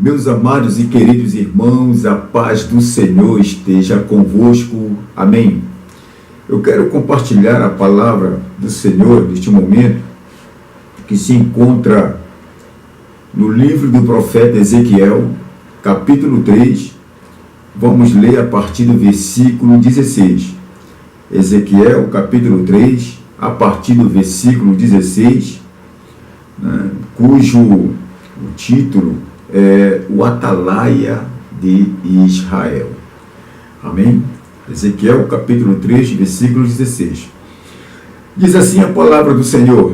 Meus amados e queridos irmãos, a paz do Senhor esteja convosco. Amém. Eu quero compartilhar a palavra do Senhor neste momento, que se encontra no livro do profeta Ezequiel, capítulo 3. Vamos ler a partir do versículo 16. Ezequiel, capítulo 3, a partir do versículo 16, cujo o título é o Atalaia de Israel. Amém? Ezequiel, capítulo 3, versículo 16. Diz assim a palavra do Senhor: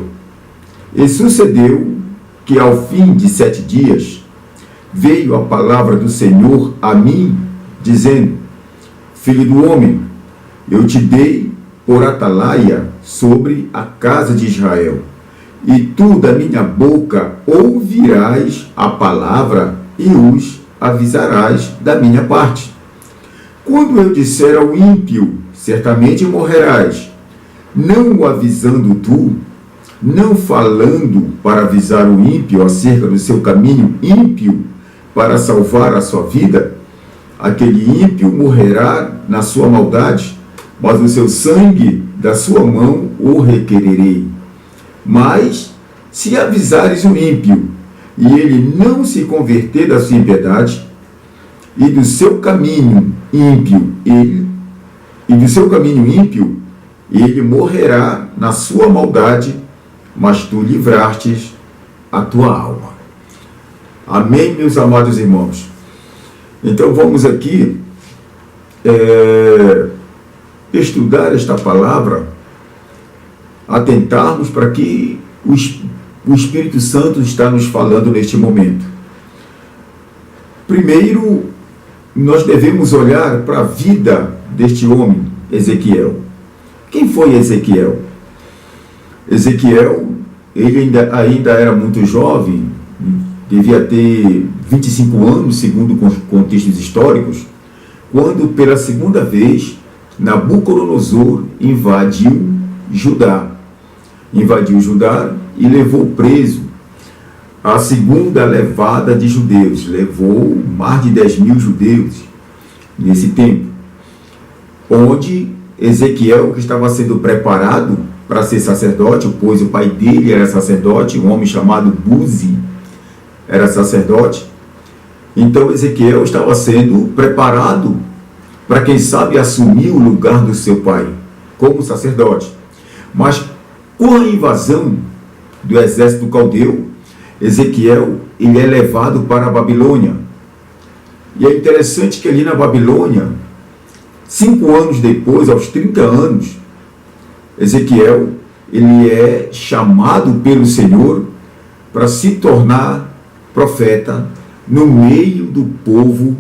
E sucedeu que ao fim de 7 dias veio a palavra do Senhor a mim, dizendo: Filho do homem, eu te dei por atalaia sobre a casa de Israel, e tu da minha boca ouvirás a palavra e os avisarás da minha parte. Quando eu disser ao ímpio, certamente morrerás, não o avisando tu, não falando para avisar o ímpio acerca do seu caminho ímpio para salvar a sua vida, aquele ímpio morrerá na sua maldade, mas o seu sangue da sua mão o requererei. Mas, se avisares o ímpio, e ele não se converter da sua impiedade, e do seu caminho ímpio, ele morrerá na sua maldade, mas tu livrastes a tua alma. Amém, meus amados irmãos? Então vamos aqui estudar esta palavra, atentarmos para que o Espírito Santo está nos falando neste momento. Primeiro, nós devemos olhar para a vida deste homem, Ezequiel. Quem foi Ezequiel? Ezequiel, ele ainda era muito jovem, devia ter 25 anos, segundo contextos históricos, quando pela segunda vez Nabucodonosor invadiu Judá e levou preso a segunda levada de judeus. Levou mais de 10 mil judeus nesse tempo, onde Ezequiel, que estava sendo preparado para ser sacerdote, pois o pai dele era sacerdote, um homem chamado Buzi era sacerdote. Então Ezequiel estava sendo preparado para, quem sabe, assumir o lugar do seu pai como sacerdote. Mas com a invasão do exército caldeu, Ezequiel ele é levado para a Babilônia. E é interessante que ali na Babilônia, 5 anos depois, aos 30 anos, Ezequiel ele é chamado pelo Senhor para se tornar profeta no meio do povo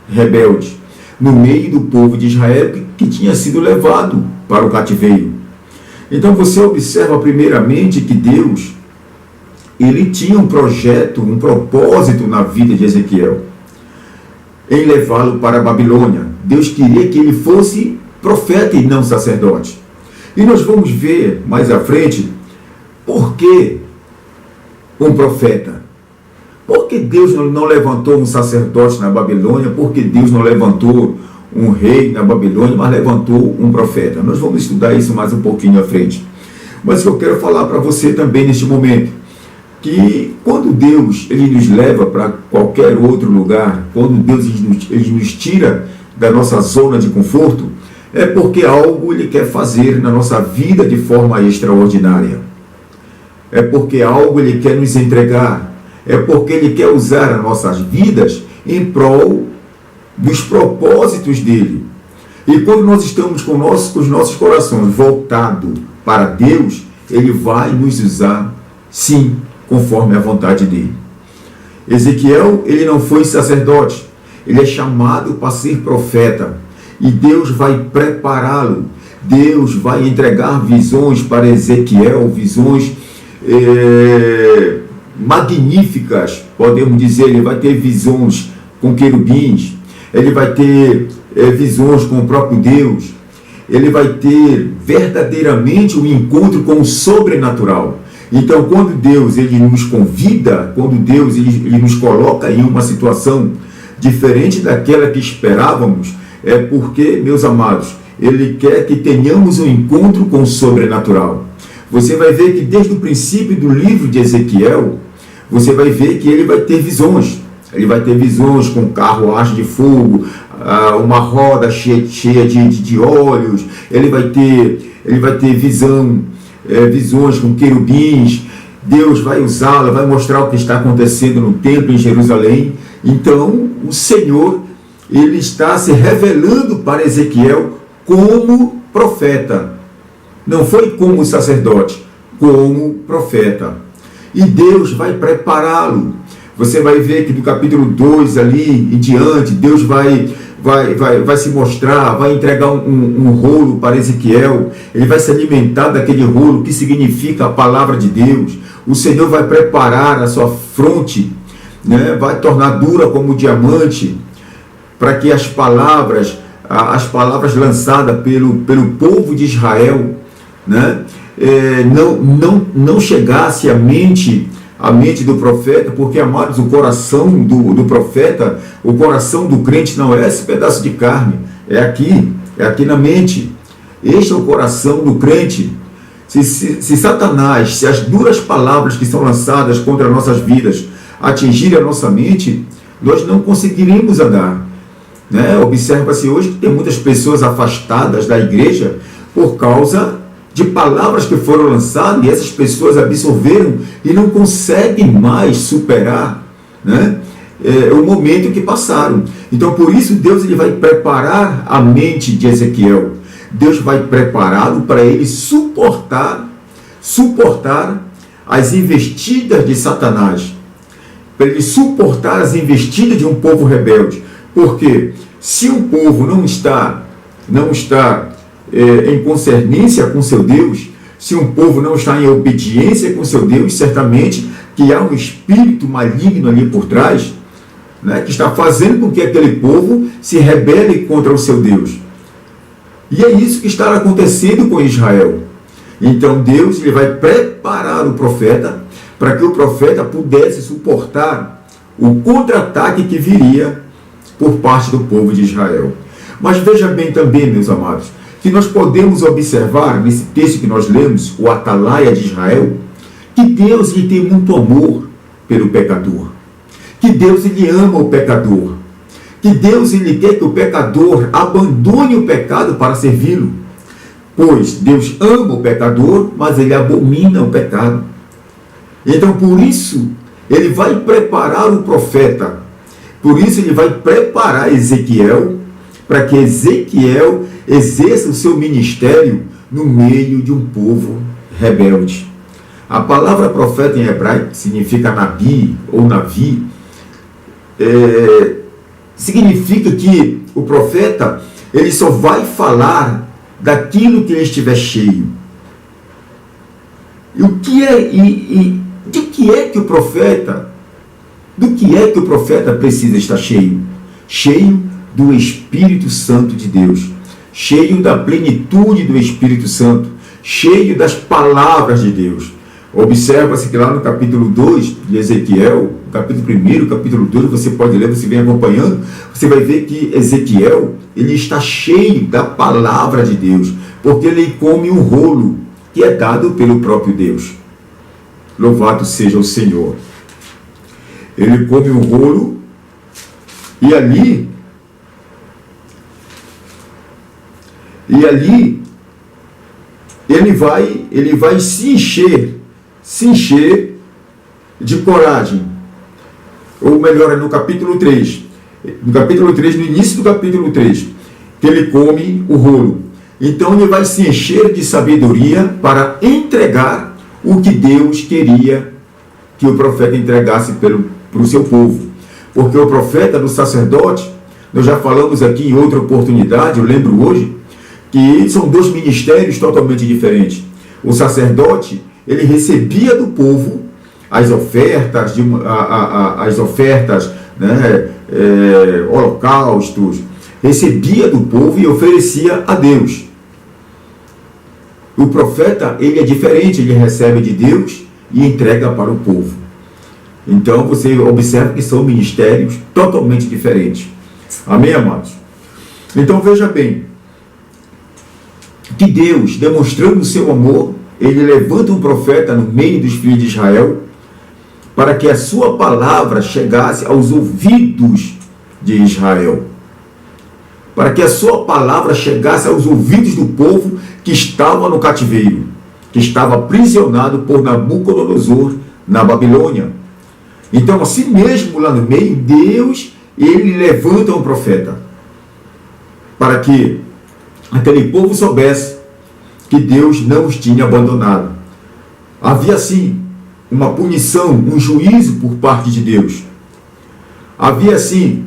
rebelde, no meio do povo de Israel que tinha sido levado para o cativeiro. Então você observa primeiramente que Deus ele tinha um projeto, um propósito na vida de Ezequiel, em levá-lo para a Babilônia. Deus queria que ele fosse profeta e não sacerdote. E nós vamos ver mais à frente por que um profeta. Por que Deus não levantou um sacerdote na Babilônia? Por que Deus não levantou um rei na Babilônia, mas levantou um profeta? Nós vamos estudar isso mais um pouquinho à frente. Mas eu quero falar para você também neste momento, que quando Deus ele nos leva para qualquer outro lugar, quando Deus ele nos tira da nossa zona de conforto, é porque algo ele quer fazer na nossa vida de forma extraordinária. É porque algo ele quer nos entregar. É porque ele quer usar as nossas vidas em prol dos propósitos dele. E quando nós estamos com os nossos corações voltados para Deus, ele vai nos usar, sim, conforme a vontade dele. Ezequiel, ele não foi sacerdote, ele é chamado para ser profeta, e Deus vai prepará-lo. Deus vai entregar visões para Ezequiel, visões magníficas, podemos dizer. Ele vai ter visões com querubins, ele vai ter visões com o próprio Deus, ele vai ter verdadeiramente um encontro com o sobrenatural. Então, quando Deus ele nos convida, quando Deus ele nos coloca em uma situação diferente daquela que esperávamos, é porque, meus amados, Ele quer que tenhamos um encontro com o sobrenatural. Você vai ver que desde o princípio do livro de Ezequiel, você vai ver que ele vai ter visões. Ele vai ter visões com carruagem de fogo, uma roda cheia de olhos. Ele vai ter visões com querubins. Deus vai usá-la, vai mostrar o que está acontecendo no templo em Jerusalém. Então, o Senhor, ele está se revelando para Ezequiel como profeta. Não foi como sacerdote, como profeta. E Deus vai prepará-lo. Você vai ver que do capítulo 2 ali em diante, Deus vai se mostrar, vai entregar um rolo para Ezequiel. Ele vai se alimentar daquele rolo, que significa a palavra de Deus. O Senhor vai preparar a sua fronte, né? Vai tornar dura como diamante, para que as palavras lançadas pelo povo de Israel, né? Não chegasse à mente do profeta, porque, amados, o coração do profeta, o coração do crente não é esse pedaço de carne, é aqui na mente. Este é o coração do crente. Se Satanás, se as duras palavras que são lançadas contra nossas vidas atingirem a nossa mente, nós não conseguiremos andar, né? Observa-se hoje que tem muitas pessoas afastadas da igreja por causa de palavras que foram lançadas, e essas pessoas absorveram e não conseguem mais superar, né, o momento que passaram. Então, por isso, Deus ele vai preparar a mente de Ezequiel. Deus vai prepará-lo para ele suportar as investidas de Satanás, para ele suportar as investidas de um povo rebelde. Porque se o povo não está em concernência com seu Deus, se um povo não está em obediência com seu Deus, certamente que há um espírito maligno ali por trás, né, que está fazendo com que aquele povo se rebele contra o seu Deus. E é isso que está acontecendo com Israel. Então Deus ele vai preparar o profeta para que o profeta pudesse suportar o contra-ataque que viria por parte do povo de Israel. Mas veja bem também, meus amados, que nós podemos observar nesse texto que nós lemos, o Atalaia de Israel, que Deus ele tem muito amor pelo pecador, que Deus ele ama o pecador, que Deus ele quer que o pecador abandone o pecado para servi-lo, pois Deus ama o pecador, mas ele abomina o pecado. Então, por isso, ele vai preparar o profeta, por isso ele vai preparar Ezequiel, para que Ezequiel exerça o seu ministério no meio de um povo rebelde. A palavra profeta em hebraico, que significa nabi ou navi, significa que o profeta ele só vai falar daquilo que ele estiver cheio. E do que é que o profeta precisa estar cheio? Cheio do Espírito Santo de Deus, cheio da plenitude do Espírito Santo, cheio das palavras de Deus. Observa-se que lá no capítulo 2 de Ezequiel, capítulo 1, capítulo 2, você pode ler, você vem acompanhando, você vai ver que Ezequiel, ele está cheio da palavra de Deus, porque ele come um rolo que é dado pelo próprio Deus. Louvado seja o Senhor. Ele come um rolo e ali ele vai se encher de coragem. Ou melhor, no capítulo 3. No início do capítulo 3, que ele come o rolo. Então ele vai se encher de sabedoria para entregar o que Deus queria que o profeta entregasse para o seu povo. Porque o profeta do sacerdote, nós já falamos aqui em outra oportunidade, eu lembro hoje, que são dois ministérios totalmente diferentes. O sacerdote, ele recebia do povo as ofertas, né, holocaustos, recebia do povo e oferecia a Deus. O profeta, ele é diferente, ele recebe de Deus e entrega para o povo. Então você observa que são ministérios totalmente diferentes. Amém, amados? Então veja bem, que Deus, demonstrando o seu amor, ele levanta um profeta no meio dos filhos de Israel, para que a sua palavra chegasse aos ouvidos de Israel. Para que a sua palavra chegasse aos ouvidos do povo que estava no cativeiro, que estava aprisionado por Nabucodonosor na Babilônia. Então, assim mesmo, lá no meio, Deus, ele levanta um profeta, para que aquele povo soubesse que Deus não os tinha abandonado. Havia, sim, uma punição, um juízo por parte de Deus. Havia, sim,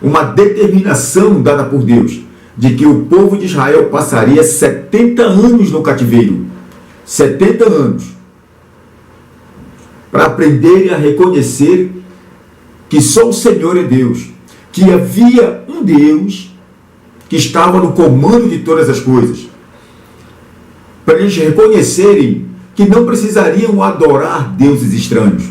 uma determinação dada por Deus, de que o povo de Israel passaria 70 anos no cativeiro. 70 anos. Para aprenderem a reconhecer que só o Senhor é Deus. Que havia um Deus que estava no comando de todas as coisas. Para eles reconhecerem que não precisariam adorar deuses estranhos,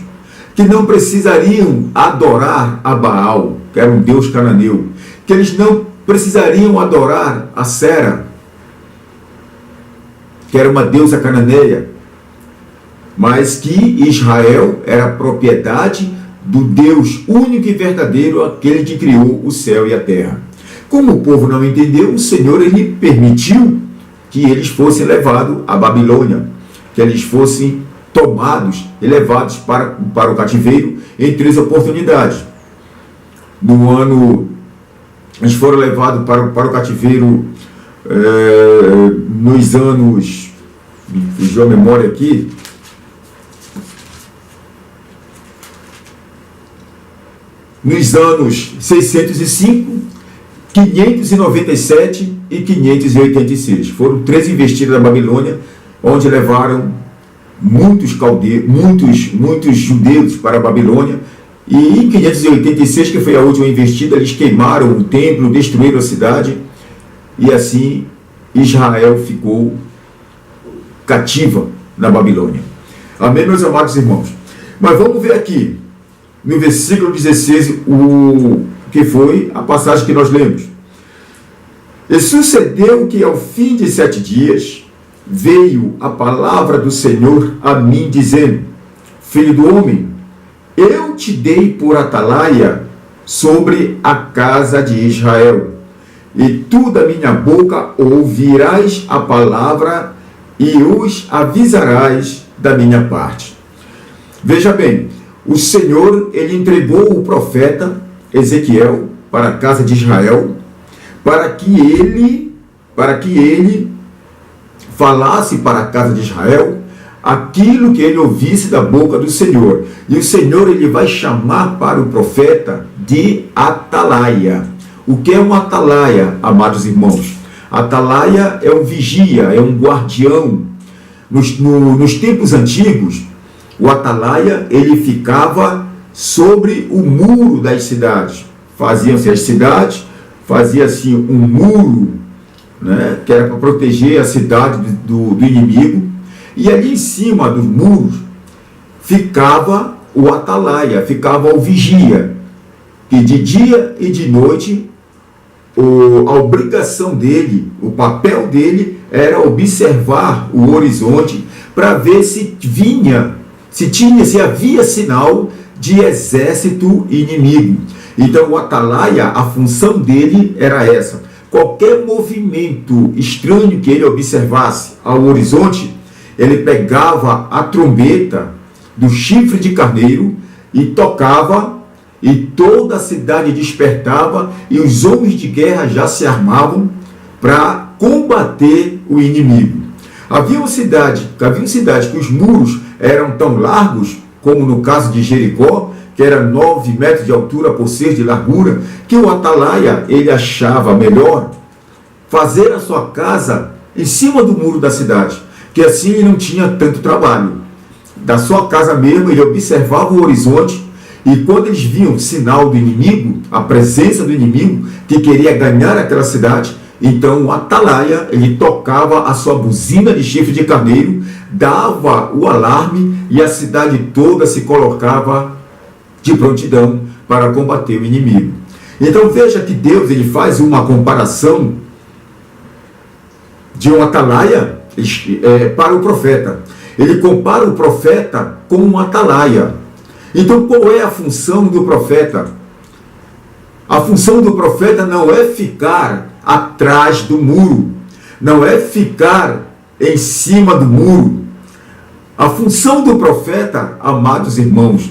que não precisariam adorar a Baal, que era um deus cananeu, que eles não precisariam adorar a Sera, que era uma deusa cananeia, mas que Israel era propriedade do Deus único e verdadeiro, aquele que criou o céu e a terra. Como o povo não entendeu, o Senhor ele permitiu que eles fossem levados à Babilônia, que eles fossem tomados e levados para o cativeiro em 3 oportunidades. No ano, eles foram levados para o cativeiro nos anos, me fugiu a memória aqui, nos anos 605, 597 e 586. Foram 3 investidas da Babilônia, onde levaram muitos judeus para a Babilônia. E em 586, que foi a última investida, eles queimaram o templo, destruíram a cidade, e assim Israel ficou cativa na Babilônia. Amém, meus amados irmãos? Mas vamos ver aqui, no versículo 16, o que foi a passagem que nós lemos. E sucedeu que ao fim de 7 dias, veio a palavra do Senhor a mim, dizendo: Filho do homem, eu te dei por atalaia sobre a casa de Israel, e tu da minha boca ouvirás a palavra e os avisarás da minha parte. Veja bem, o Senhor, ele entregou o profeta Ezequiel para a casa de Israel, para que ele falasse para a casa de Israel aquilo que ele ouvisse da boca do Senhor. E o Senhor, ele vai chamar para o profeta de atalaia. O que é um atalaia, amados irmãos? Atalaia é um vigia, é um guardião. Nos tempos antigos, o atalaia, ele ficava sobre o muro das cidades. Faziam-se as cidades, fazia-se um muro, né, que era para proteger a cidade do inimigo, e ali em cima dos muros ficava o atalaia, ficava o vigia, que de dia e de noite a obrigação dele, o papel dele era observar o horizonte para ver se havia sinal de exército inimigo. Então o atalaia, a função dele era essa: qualquer movimento estranho que ele observasse ao horizonte, ele pegava a trombeta do chifre de carneiro e tocava, e toda a cidade despertava, e os homens de guerra já se armavam para combater o inimigo. Havia cidades que os muros eram tão largos, como no caso de Jericó, que era 9 metros de altura por 6 de largura, que o atalaia, ele achava melhor fazer a sua casa em cima do muro da cidade, que assim ele não tinha tanto trabalho. Da sua casa mesmo, ele observava o horizonte, e quando eles viam sinal do inimigo, a presença do inimigo, que queria ganhar aquela cidade, então o atalaia, ele tocava a sua buzina de chifre de carneiro, dava o alarme e a cidade toda se colocava de prontidão para combater o inimigo. Então veja que Deus ele faz uma comparação de um atalaia para o profeta. Ele compara o profeta com um atalaia. Então qual é a função do profeta? A função do profeta não é ficar atrás do muro, não é ficar em cima do muro. A função do profeta, amados irmãos,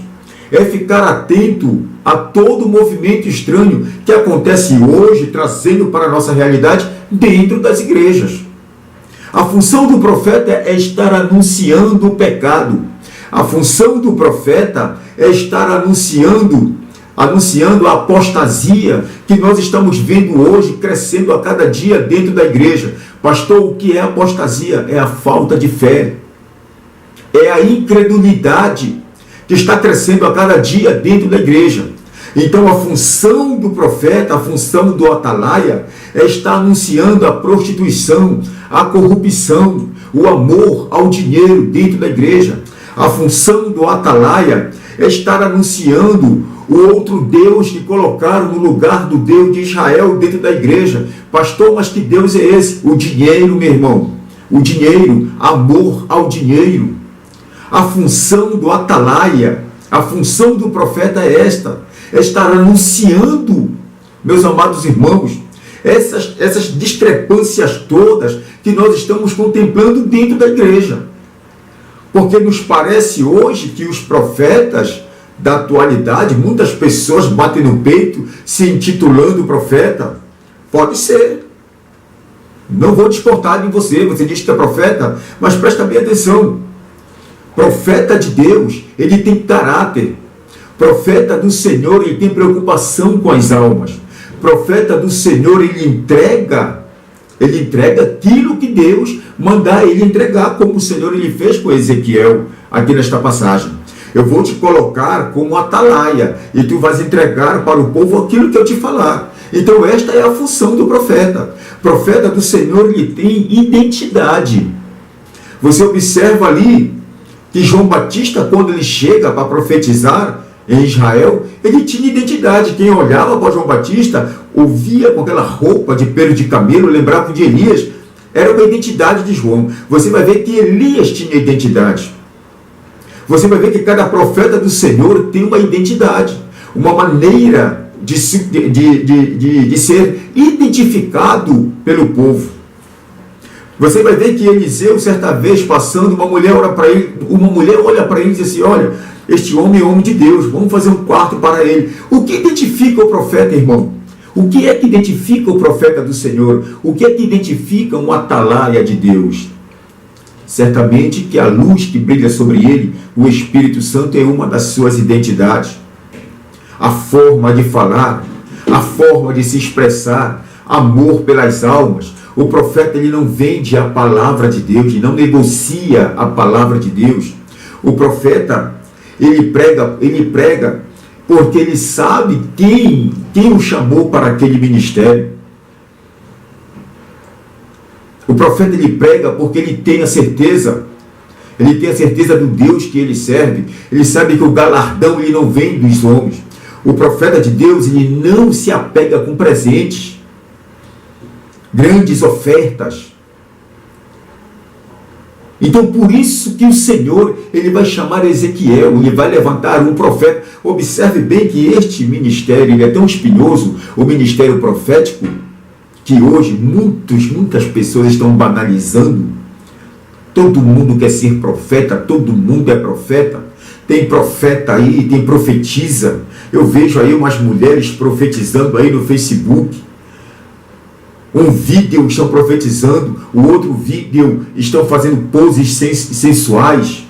é ficar atento a todo movimento estranho que acontece hoje, trazendo para a nossa realidade dentro das igrejas. A função do profeta é estar anunciando o pecado. A função do profeta é estar anunciando a apostasia que nós estamos vendo hoje crescendo a cada dia dentro da igreja. Pastor, o que é apostasia? É a falta de fé. É a incredulidade que está crescendo a cada dia dentro da igreja. Então a função do profeta, a função do atalaia é estar anunciando a prostituição, a corrupção, o amor ao dinheiro dentro da igreja. A função do atalaia é estar anunciando o outro Deus que colocaram no lugar do Deus de Israel dentro da igreja. Pastor, mas que Deus é esse? O dinheiro, meu irmão. O dinheiro, amor ao dinheiro. A função do atalaia, a função do profeta é esta: é estar anunciando, meus amados irmãos, essas discrepâncias todas que nós estamos contemplando dentro da igreja. Porque nos parece hoje que os profetas da atualidade, muitas pessoas batem no peito se intitulando profeta. Pode ser. Não vou discordar de você, você diz que é profeta, mas presta bem atenção. Profeta de Deus, ele tem caráter. Profeta do Senhor, ele tem preocupação com as almas. Profeta do Senhor, ele entrega aquilo que Deus mandar ele entregar, como o Senhor ele fez com Ezequiel, aqui nesta passagem. Eu vou te colocar como atalaia, e tu vais entregar para o povo aquilo que eu te falar. Então esta é a função do profeta. Profeta do Senhor, ele tem identidade. Você observa ali que João Batista, quando ele chega para profetizar em Israel, ele tinha identidade. Quem olhava para João Batista, ouvia com aquela roupa de pelo de camelo, lembrava de Elias, era uma identidade de João. Você vai ver que Elias tinha identidade. Você vai ver que cada profeta do Senhor tem uma identidade, uma maneira de ser identificado pelo povo. Você vai ver que Eliseu, certa vez, passando, uma mulher olha para ele e diz assim: olha, este homem é homem de Deus, vamos fazer um quarto para ele. O que identifica o profeta, irmão? O que é que identifica o profeta do Senhor? O que é que identifica um atalaia de Deus? Certamente que a luz que brilha sobre ele, o Espírito Santo, é uma das suas identidades. A forma de falar, a forma de se expressar, amor pelas almas. O profeta, ele não vende a palavra de Deus, ele não negocia a palavra de Deus. O profeta, ele prega porque ele sabe quem o chamou para aquele ministério. O profeta, ele prega porque ele tem a certeza do Deus que ele serve. Ele sabe que o galardão ele não vem dos homens. O profeta de Deus, ele não se apega com presentes, grandes ofertas. Então, por isso que o Senhor, ele vai chamar Ezequiel, ele vai levantar um profeta. Observe bem que este ministério, ele é tão espinhoso, o ministério profético, que hoje muitas pessoas estão banalizando. Todo mundo quer ser profeta, todo mundo é profeta. Tem profeta aí, tem profetisa. Eu vejo aí umas mulheres profetizando aí no Facebook. Um vídeo estão profetizando, o outro vídeo estão fazendo poses sensuais,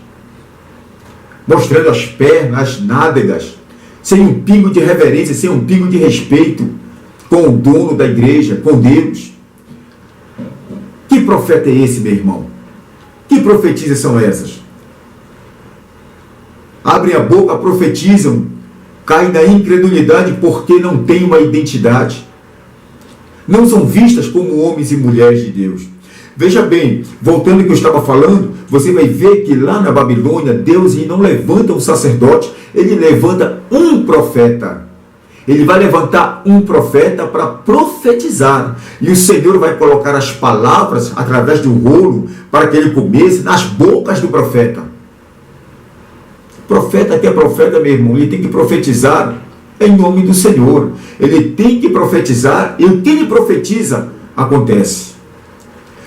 mostrando as pernas, as nádegas, sem um pingo de reverência, sem um pingo de respeito com o dono da igreja, com Deus. Que profeta é esse, meu irmão? Que profetizas são essas? Abrem a boca, profetizam, caem na incredulidade porque não têm uma identidade. Não são vistas como homens e mulheres de Deus. Veja bem, voltando ao que eu estava falando, você vai ver que lá na Babilônia, Deus ele não levanta um sacerdote, ele levanta um profeta. Ele vai levantar um profeta para profetizar. E o Senhor vai colocar as palavras através do rolo para que ele comece nas bocas do profeta. Profeta que é profeta, meu irmão, ele tem que profetizar em nome do Senhor. Ele tem que profetizar e o que ele profetiza acontece.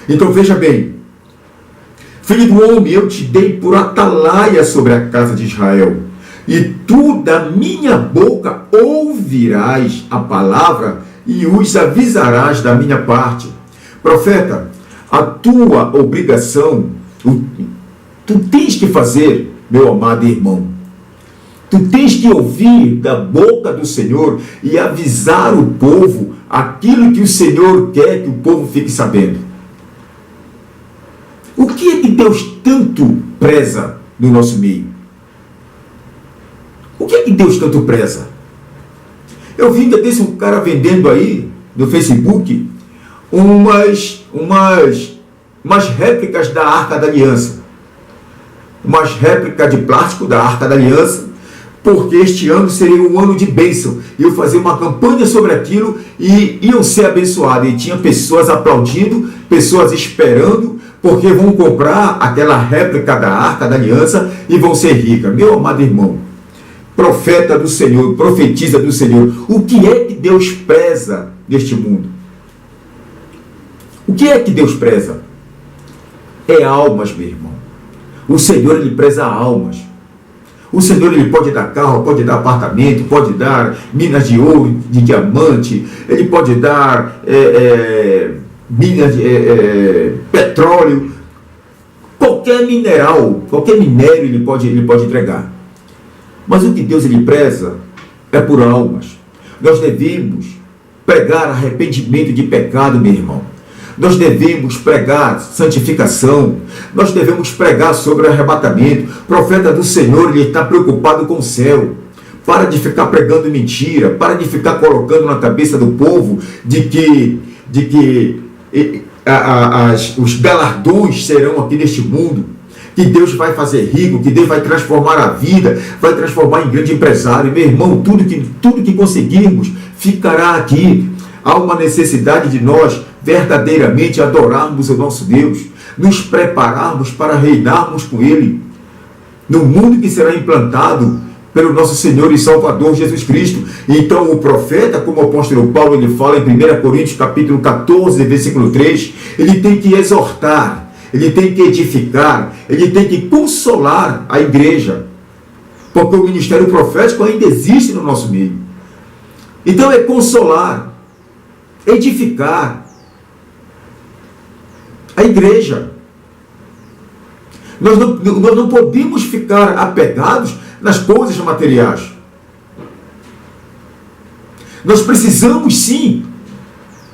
Então veja bem, filho do homem, eu te dei por atalaia sobre a casa de Israel, e tu da minha boca ouvirás a palavra e os avisarás da minha parte. Profeta, a tua obrigação, tu tens que fazer, meu amado irmão, tu tens que ouvir da boca do Senhor e avisar o povo aquilo que o Senhor quer que o povo fique sabendo. O que é que Deus tanto preza no nosso meio? O que é que Deus tanto preza? Eu vi desse um cara vendendo aí no Facebook umas réplicas da Arca da Aliança. Umas réplicas de plástico da Arca da Aliança, porque este ano seria um ano de bênção. Iam fazer uma campanha sobre aquilo e iam ser abençoados. E tinha pessoas aplaudindo, pessoas esperando, porque vão comprar aquela réplica da Arca da Aliança e vão ser ricas. Meu amado irmão, profeta do Senhor, profetiza do Senhor, o que é que Deus preza neste mundo? O que é que Deus preza? É almas, meu irmão. O Senhor, ele preza almas. O Senhor, ele pode dar carro, pode dar apartamento, pode dar minas de ouro, de diamante, ele pode dar minas de petróleo, qualquer mineral, qualquer minério ele pode entregar. Mas o que Deus ele preza é por almas. Nós devemos pregar arrependimento de pecado, meu irmão. Nós devemos pregar santificação. Nós devemos pregar sobre o arrebatamento. O profeta do Senhor, ele está preocupado com o céu. Para de ficar pregando mentira. Para de ficar colocando na cabeça do povo de que os galardões serão aqui neste mundo. Que Deus vai fazer rico, que Deus vai transformar a vida, vai transformar em grande empresário. Meu irmão, tudo que conseguirmos ficará aqui. Há uma necessidade de nós verdadeiramente adorarmos o nosso Deus, nos prepararmos para reinarmos com Ele, no mundo que será implantado pelo nosso Senhor e Salvador Jesus Cristo. Então o profeta, como o apóstolo Paulo ele fala em 1 Coríntios capítulo 14, versículo 3, ele tem que exortar, ele tem que edificar, ele tem que consolar a igreja, porque o ministério profético ainda existe no nosso meio. Então é consolar, edificar a igreja. Nós não podemos ficar apegados nas coisas materiais. Nós precisamos sim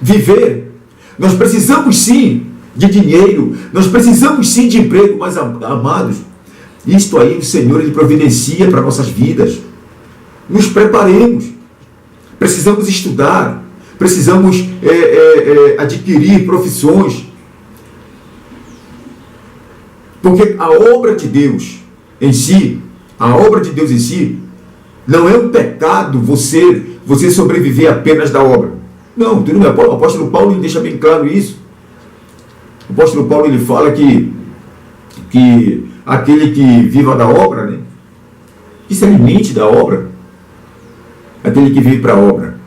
viver, nós precisamos sim de dinheiro, nós precisamos sim de emprego, mas amados, isto aí o Senhor ele providencia para nossas vidas. Nos preparemos, precisamos estudar, precisamos adquirir profissões, porque a obra de Deus em si, não é um pecado você sobreviver apenas da obra. Não, tudo bem. O apóstolo Paulo ele deixa bem claro isso. O apóstolo Paulo ele fala que aquele que viva da obra, né, que se alimente da obra, aquele que vive para a obra.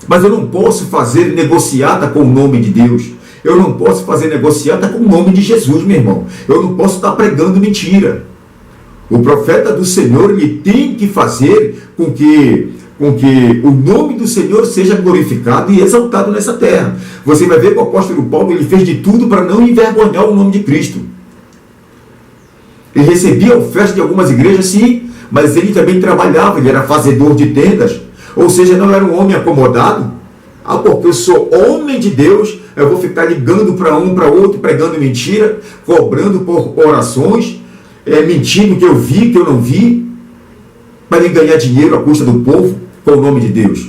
Mas eu não posso fazer negociata com o nome de Deus. Eu não posso fazer negociata com o nome de Jesus, meu irmão. Eu não posso estar pregando mentira. O profeta do Senhor ele tem que fazer com que o nome do Senhor seja glorificado e exaltado nessa terra. Você vai ver que o apóstolo Paulo ele fez de tudo para não envergonhar o nome de Cristo. Ele recebia ofertas de algumas igrejas, sim, mas ele também trabalhava, ele era fazedor de tendas, ou seja, não era um homem acomodado. Porque eu sou homem de Deus, eu vou ficar ligando para um, para outro, pregando mentira, cobrando por orações, mentindo que eu vi, que eu não vi, para ele ganhar dinheiro à custa do povo, com o nome de Deus.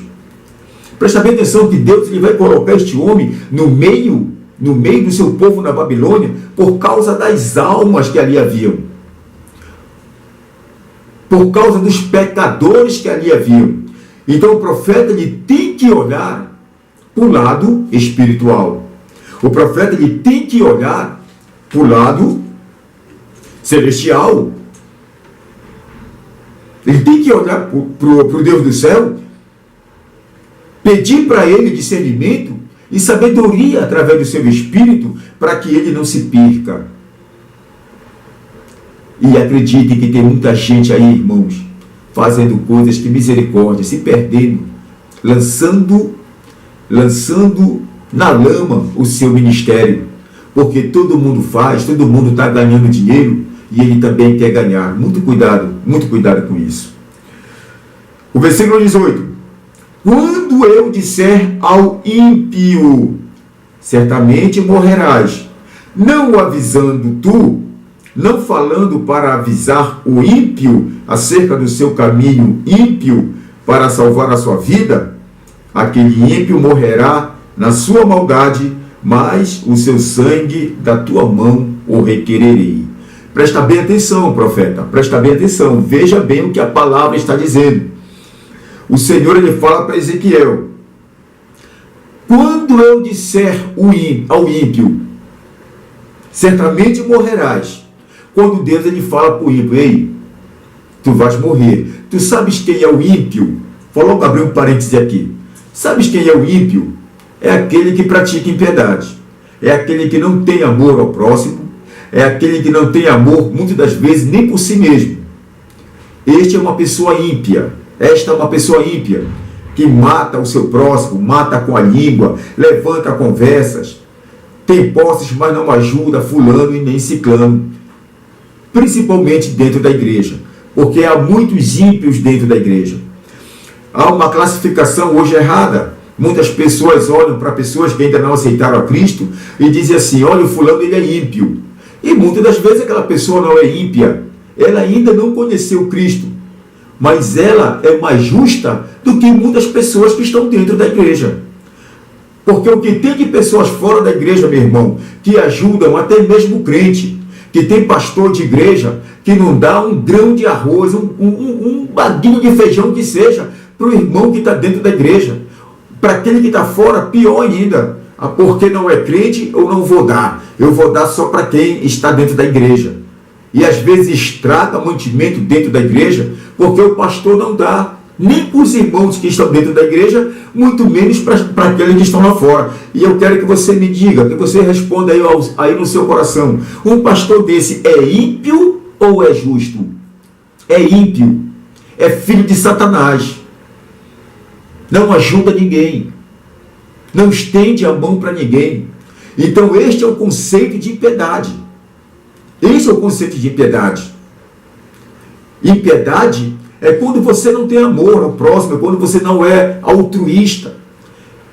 Presta bem atenção que Deus ele vai colocar este homem no meio no meio do seu povo na Babilônia por causa das almas que ali haviam, por causa dos pecadores que ali haviam. Então o profeta ele tem que olhar para o lado espiritual. O profeta ele tem que olhar para o lado celestial. Ele tem que olhar para o Deus do céu, pedir para ele discernimento e sabedoria através do seu espírito, para que ele não se perca. E acredite que tem muita gente aí, irmãos, fazendo coisas que misericórdia, se perdendo, lançando na lama o seu ministério, porque todo mundo faz, todo mundo está ganhando dinheiro e ele também quer ganhar. Muito cuidado com isso. O versículo 18: quando eu disser ao ímpio, certamente morrerás, não o avisando tu, não falando para avisar o ímpio acerca do seu caminho ímpio para salvar a sua vida, aquele ímpio morrerá na sua maldade, mas o seu sangue da tua mão o requererei. Presta bem atenção, profeta, presta bem atenção, veja bem o que a palavra está dizendo. O Senhor ele fala para Ezequiel: quando eu disser ao ímpio, certamente morrerás. Quando Deus ele fala para o ímpio: ei, tu vais morrer. Tu sabes quem é o ímpio? Vou logo abrir um parêntese aqui. Sabes quem é o ímpio? É aquele que pratica impiedade. É aquele que não tem amor ao próximo. É aquele que não tem amor, muitas das vezes, nem por si mesmo. Este é uma pessoa ímpia. Esta é uma pessoa ímpia, que mata o seu próximo, mata com a língua, levanta conversas, tem posses, mas não ajuda fulano e nem ciclano, principalmente dentro da igreja, porque há muitos ímpios dentro da igreja. Há uma classificação hoje errada. Muitas pessoas olham para pessoas que ainda não aceitaram a Cristo e dizem assim: olha, o fulano ele é ímpio. E muitas das vezes aquela pessoa não é ímpia, ela ainda não conheceu Cristo, mas ela é mais justa do que muitas pessoas que estão dentro da igreja. Porque o que tem de pessoas fora da igreja, meu irmão, que ajudam até mesmo o crente, que tem pastor de igreja que não dá um grão de arroz, um baguinho de feijão que seja, para o irmão que está dentro da igreja. Para aquele que está fora, pior ainda, porque não é crente, eu não vou dar. Eu vou dar só para quem está dentro da igreja. E às vezes estraga mantimento dentro da igreja, porque o pastor não dá nem para os irmãos que estão dentro da igreja, muito menos para aqueles que estão lá fora. E eu quero que você me diga, que você responda aí no seu coração: um pastor desse é ímpio ou é justo? É ímpio, é filho de Satanás, não ajuda ninguém, não estende a mão para ninguém. Então este é o conceito de impiedade. Esse é o conceito de impiedade. Impiedade é quando você não tem amor ao próximo, é quando você não é altruísta,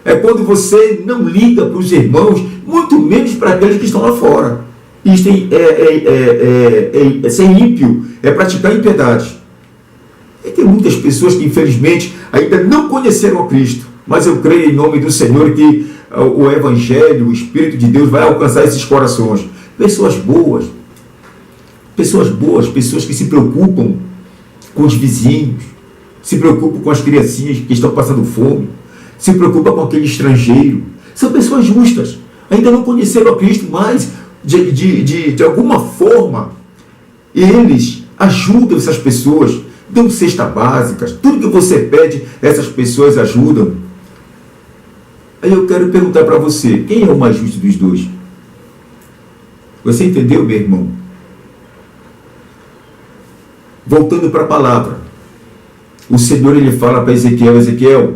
é quando você não liga para os irmãos, muito menos para aqueles que estão lá fora. Isso é ser ímpio, é praticar impiedade. E tem muitas pessoas que infelizmente ainda não conheceram a Cristo, mas eu creio em nome do Senhor que o Evangelho, o Espírito de Deus vai alcançar esses corações. Pessoas boas, pessoas que se preocupam com os vizinhos, se preocupam com as criancinhas que estão passando fome, se preocupam com aquele estrangeiro. São pessoas justas, ainda não conheceram a Cristo, mas de alguma forma eles ajudam essas pessoas, dão cesta básicas, tudo que você pede, essas pessoas ajudam. Aí eu quero perguntar para você: quem é o mais justo dos dois? Você entendeu, meu irmão? Voltando para a palavra, o Senhor ele fala para Ezequiel: Ezequiel,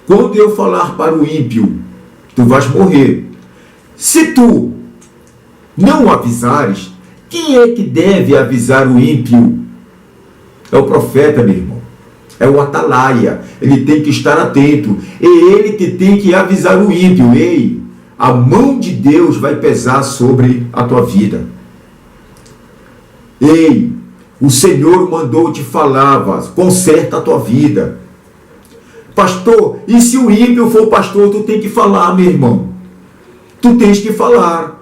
quando eu falar para o ímpio, tu vais morrer. Se tu não avisares, quem é que deve avisar o ímpio? É o profeta, meu irmão. É o atalaia. Ele tem que estar atento. É ele que tem que avisar o ímpio: ei, a mão de Deus vai pesar sobre a tua vida. Ei, o Senhor mandou te falar, conserta a tua vida. Pastor, e se o ímpio for pastor, tu tem que falar, meu irmão. tu tens que falar.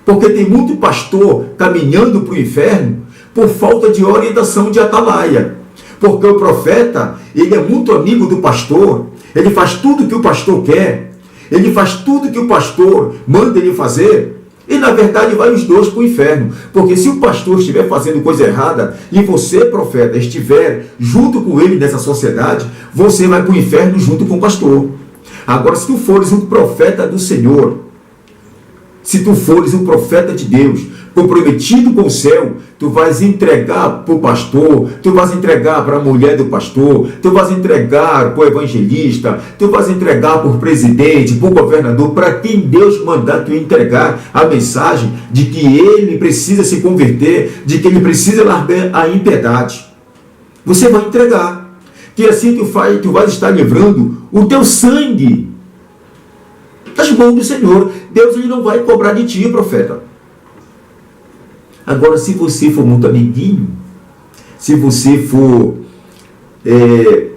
Porque tem muito pastor caminhando para o inferno por falta de orientação de atalaia. Porque o profeta, ele é muito amigo do pastor, ele faz tudo que o pastor quer, ele faz tudo que o pastor manda ele fazer, e na verdade vai os dois para o inferno. Porque se o pastor estiver fazendo coisa errada e você, profeta, estiver junto com ele nessa sociedade, você vai para o inferno junto com o pastor. Agora, se tu fores um profeta do Senhor, se tu fores um profeta de Deus, comprometido com o céu, tu vais entregar para o pastor, tu vais entregar para a mulher do pastor, tu vais entregar para o evangelista, tu vais entregar para o presidente, para o governador, para quem Deus mandar tu entregar a mensagem de que ele precisa se converter, de que ele precisa largar a impiedade. Você vai entregar, que assim tu vais estar livrando o teu sangue das mãos do Senhor. Deus, ele não vai cobrar de ti, profeta. Agora, se você for muito amiguinho, se você for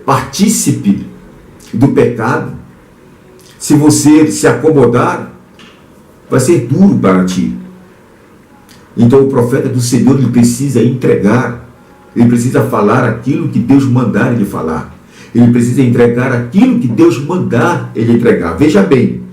partícipe do pecado, se você se acomodar, vai ser duro para ti. Então o profeta do Senhor, ele precisa entregar, ele precisa falar aquilo que Deus mandar ele falar, ele precisa entregar aquilo que Deus mandar ele entregar. Veja bem,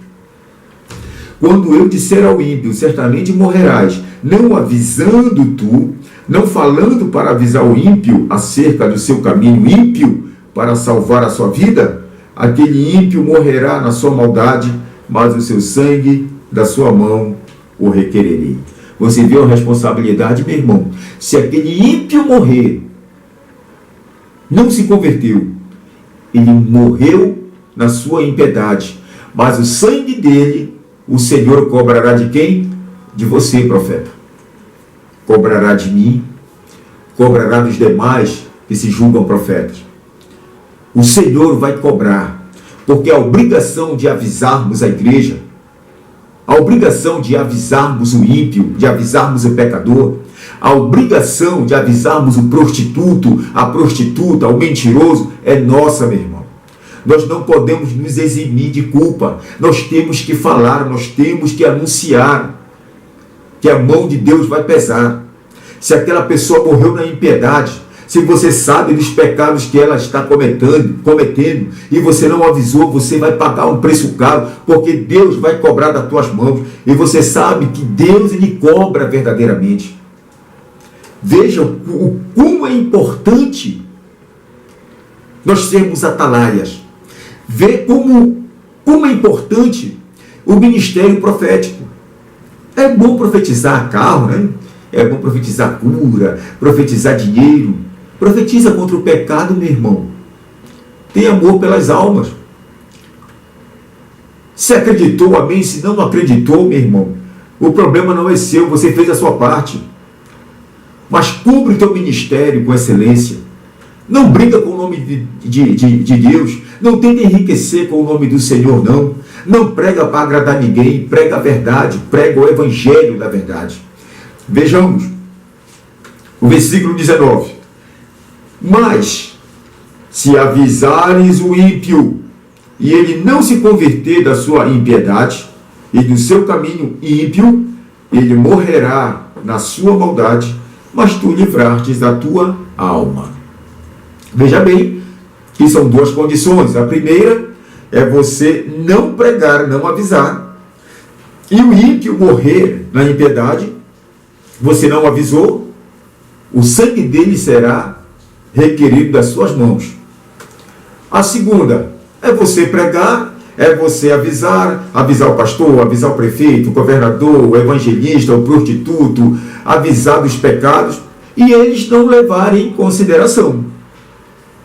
quando eu disser ao ímpio, certamente morrerás, não avisando tu, não falando para avisar o ímpio acerca do seu caminho ímpio para salvar a sua vida, aquele ímpio morrerá na sua maldade, mas o seu sangue da sua mão o requererei. Você vê a responsabilidade, meu irmão? Se aquele ímpio morrer, não se converteu, ele morreu na sua impiedade, mas o sangue dele, o Senhor cobrará de quem? De você, profeta. Cobrará de mim, cobrará dos demais que se julgam profetas. O Senhor vai cobrar, porque a obrigação de avisarmos a igreja, a obrigação de avisarmos o ímpio, de avisarmos o pecador, a obrigação de avisarmos o prostituto, a prostituta, o mentiroso, é nossa, meu irmão. Nós não podemos nos eximir de culpa. Nós temos que falar, nós temos que anunciar que a mão de Deus vai pesar. Se aquela pessoa morreu na impiedade, se você sabe dos pecados que ela está cometendo e você não avisou, você vai pagar um preço caro, porque Deus vai cobrar das tuas mãos. E você sabe que Deus, ele cobra verdadeiramente. Veja o quão é importante nós sermos atalaias. Vê como é importante o ministério profético. É bom profetizar carro, né? É bom profetizar cura, profetizar dinheiro. Profetiza contra o pecado, meu irmão. Tem amor pelas almas. Se acreditou, amém. Se não acreditou, meu irmão, o problema não é seu, você fez a sua parte. Mas cumpre o teu ministério com excelência. Não briga com o nome de Deus. Não tenta enriquecer com o nome do Senhor, não. Não prega para agradar ninguém. Prega a verdade. Prega o evangelho da verdade. Vejamos o versículo 19. Mas, se avisares o ímpio, e ele não se converter da sua impiedade, e do seu caminho ímpio, ele morrerá na sua maldade, mas tu livrastes a tua alma. Veja bem, que são duas condições. A primeira é você não pregar, não avisar. E o ímpio morrer na impiedade, você não avisou, o sangue dele será requerido das suas mãos. A segunda é você pregar, é você avisar o pastor, avisar o prefeito, o governador, o evangelista, o prostituto, avisar dos pecados, e eles não levarem em consideração.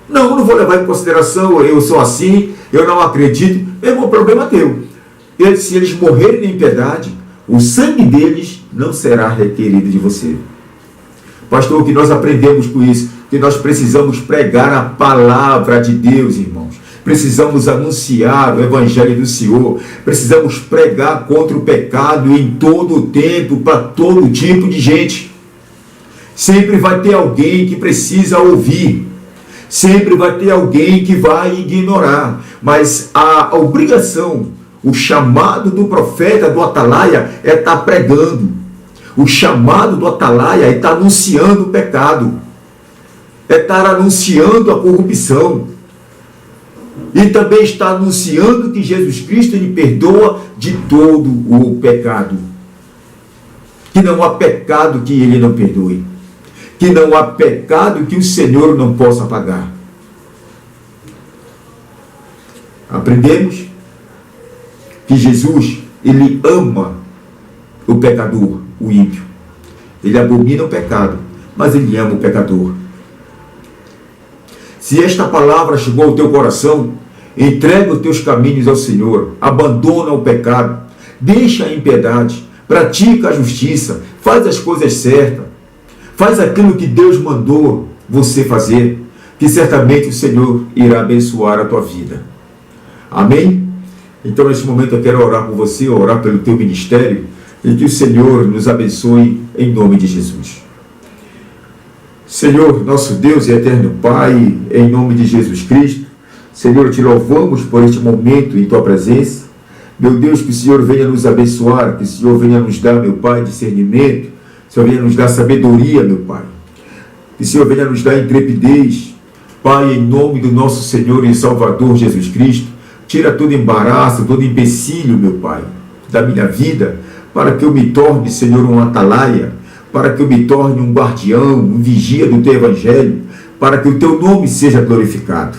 Não vou levar em consideração, eu sou assim, eu não acredito. Mesmo o problema é teu. Se eles morrerem na impiedade, o sangue deles não será requerido de você. Pastor, o que nós aprendemos com isso? Que nós precisamos pregar a palavra de Deus, irmãos. Precisamos anunciar o evangelho do Senhor. Precisamos pregar contra o pecado em todo o tempo, para todo tipo de gente. Sempre vai ter alguém que precisa ouvir. Sempre vai ter alguém que vai ignorar. Mas a obrigação, O chamado do profeta, do atalaia, é estar pregando. O chamado do atalaia é estar anunciando o pecado. É estar anunciando a corrupção. E também está anunciando que Jesus Cristo ele perdoa de todo o pecado. Que não há pecado que ele não perdoe. Que não há pecado que o Senhor não possa pagar. Aprendemos que Jesus, ele ama o pecador, o ímpio. Ele abomina o pecado, mas ele ama o pecador. Se esta palavra chegou ao teu coração, entrega os teus caminhos ao Senhor, abandona o pecado, deixa a impiedade, pratica a justiça, faz as coisas certas, faz aquilo que Deus mandou você fazer, que certamente o Senhor irá abençoar a tua vida. Amém? Então, neste momento, eu quero orar por você, orar pelo teu ministério, e que o Senhor nos abençoe em nome de Jesus. Senhor, nosso Deus e eterno Pai, em nome de Jesus Cristo, Senhor, te louvamos por este momento em tua presença. Meu Deus, que o Senhor venha nos abençoar, que o Senhor venha nos dar, meu Pai, discernimento, que o Senhor venha nos dar sabedoria, meu Pai, que o Senhor venha nos dar intrepidez, Pai, em nome do nosso Senhor e Salvador Jesus Cristo. Tira todo embaraço, todo empecilho, meu Pai, da minha vida, para que eu me torne, Senhor, um atalaia, para que eu me torne um guardião, um vigia do teu evangelho, para que o teu nome seja glorificado.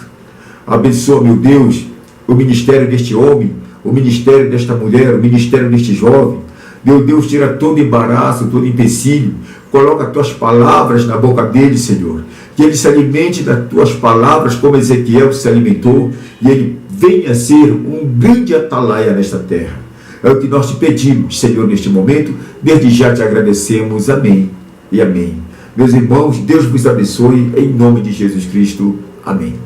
Abençoa, meu Deus, o ministério deste homem, o ministério desta mulher, o ministério deste jovem. Meu Deus, tira todo embaraço, todo empecilho, coloca as tuas palavras na boca dele, Senhor, que ele se alimente das tuas palavras como Ezequiel se alimentou, e ele venha ser um grande atalaia nesta terra. É o que nós te pedimos, Senhor, neste momento. Desde já te agradecemos. Amém e amém. Meus irmãos, Deus vos abençoe em nome de Jesus Cristo. Amém.